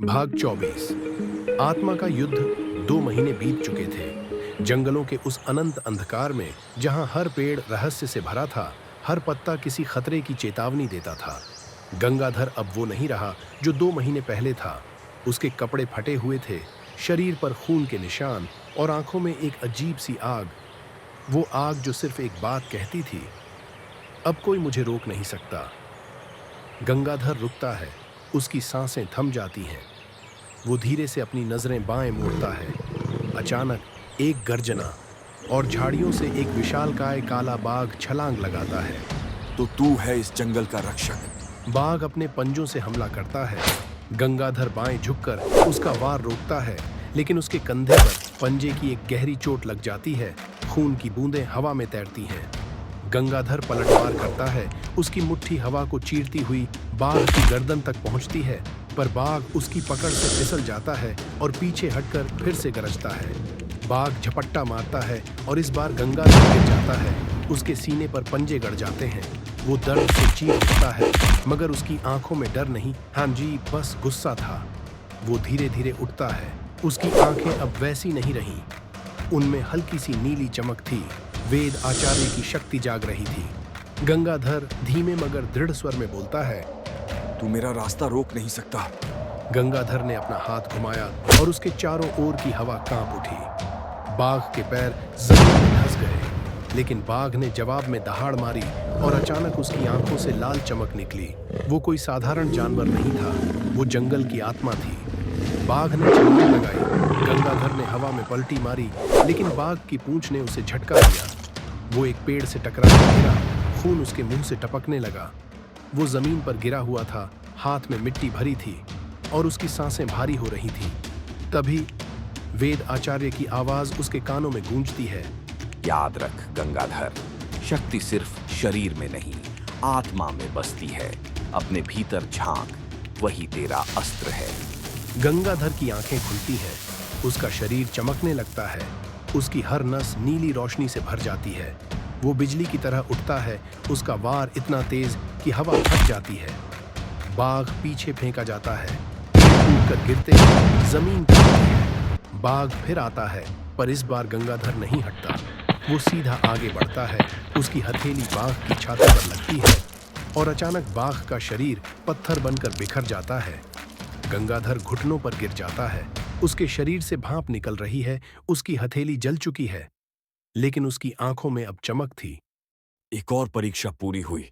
भाग 24। आत्मा का युद्ध। 2 महीने बीत चुके थे। जंगलों के उस अनंत अंधकार में जहां हर पेड़ रहस्य से भरा था, हर पत्ता किसी खतरे की चेतावनी देता था। गंगाधर अब वो नहीं रहा जो 2 महीने पहले था। उसके कपड़े फटे हुए थे, शरीर पर खून के निशान और आंखों में एक अजीब सी आग। वो आग जो सिर्फ एक बात कहती थी, अब कोई मुझे रोक नहीं सकता। गंगाधर रुकता है, उसकी सांसें थम जाती हैं। वो धीरे से अपनी नजरें बाएं मोड़ता है। अचानक एक गर्जना और झाड़ियों से एक विशालकाय काला बाघ छलांग लगाता है। तो तू है इस जंगल का रक्षक। बाघ अपने पंजों से हमला करता है। गंगाधर बाएं झुककर उसका वार रोकता है, लेकिन उसके कंधे पर पंजे की एक गहरी चोट लग जाती है। खून की बूंदें हवा में तैरती हैं। गंगाधर पलटवार करता है, उसकी मुट्ठी हवा को चीरती हुई बाघ की गर्दन तक पहुंचती है, पर बाघ उसकी पकड़ से फिसल जाता है और पीछे हटकर फिर से गरजता है। बाघ झपट्टा मारता है और इस बार गंगाधर गिर जाता है। उसके सीने पर पंजे गड़ जाते हैं। वो दर्द से चीख उठता है, मगर उसकी आंखों में डर नहीं, हाँ जी, बस गुस्सा था। वो धीरे धीरे उठता है। उसकी आंखें अब वैसी नहीं रहीं। उनमें हल्की सी नीली चमक थी। वेद आचार्य की शक्ति जाग रही थी। गंगाधर धीमे मगर दृढ़ स्वर में बोलता है, तू मेरा रास्ता रोक नहीं सकता। गंगाधर ने अपना हाथ घुमाया और उसके चारों ओर की हवा कांप उठी। बाघ के पैर जमीन में धंस गए, लेकिन बाघ ने जवाब में दहाड़ मारी और अचानक उसकी आंखों से लाल चमक निकली। वो कोई साधारण जानवर नहीं था, वो जंगल की आत्मा थी। बाघ ने छलांग लगाई। गंगाधर ने हवा में पलटी मारी, लेकिन बाघ की पूंछ ने उसे झटका दिया। वो एक पेड़ से टकरा कर गिरा। खून उसके मुंह से टपकने लगा। वो जमीन पर गिरा हुआ था, हाथ में मिट्टी भरी थी और उसकी सांसें भारी हो रही थीं। तभी वेद आचार्य की आवाज उसके कानों में गूंजती है, याद रख गंगाधर, शक्ति सिर्फ शरीर में नहीं, आत्मा में बसती है। अपने भीतर झांक, वही तेरा अस्त्र है। गंगाधर की आंखें खुलती हैं। उसका शरीर चमकने लगता है। उसकी हर नस नीली रोशनी से भर जाती है। वो बिजली की तरह उठता है। उसका वार इतना तेज कि हवा फट जाती है। बाघ पीछे फेंका जाता है। टूटकर गिरते ही जमीन कांपती है। बाघ फिर आता है, पर इस बार गंगाधर नहीं हटता। वो सीधा आगे बढ़ता है। उसकी हथेली बाघ की छाती पर लगती है और अचानक बाघ का शरीर पत्थर बनकर बिखर जाता है। गंगाधर घुटनों पर गिर जाता है। उसके शरीर से भाप निकल रही है। उसकी हथेली जल चुकी है, लेकिन उसकी आंखों में अब चमक थी। एक और परीक्षा पूरी हुई।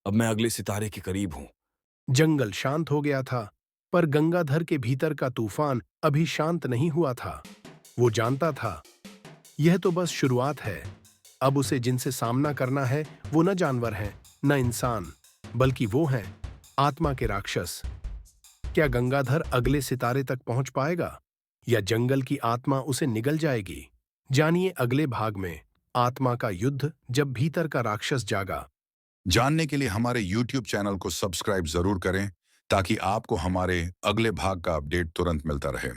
अब मैं अगले सितारे के करीब हूँ। जंगल शांत हो गया था, पर गंगाधर के भीतर का तूफान अभी शांत नहीं हुआ था। वो जानता था, यह तो बस शुरुआत है। अब उसे जिनसे सामना करना है, वो न जानवर हैं, न इंसान, बल्कि वो हैं आत्मा के राक्षस। क्या गंगाधर अगले सितारे तक पहुंच पाएगा, या जंगल की आत्मा उसे निगल जाएगी? जानिए अगले भाग में, आत्मा का युद्ध जब भीतर का राक्षस जागा। जानने के लिए हमारे YouTube चैनल को सब्सक्राइब जरूर करें ताकि आपको हमारे अगले भाग का अपडेट तुरंत मिलता रहे।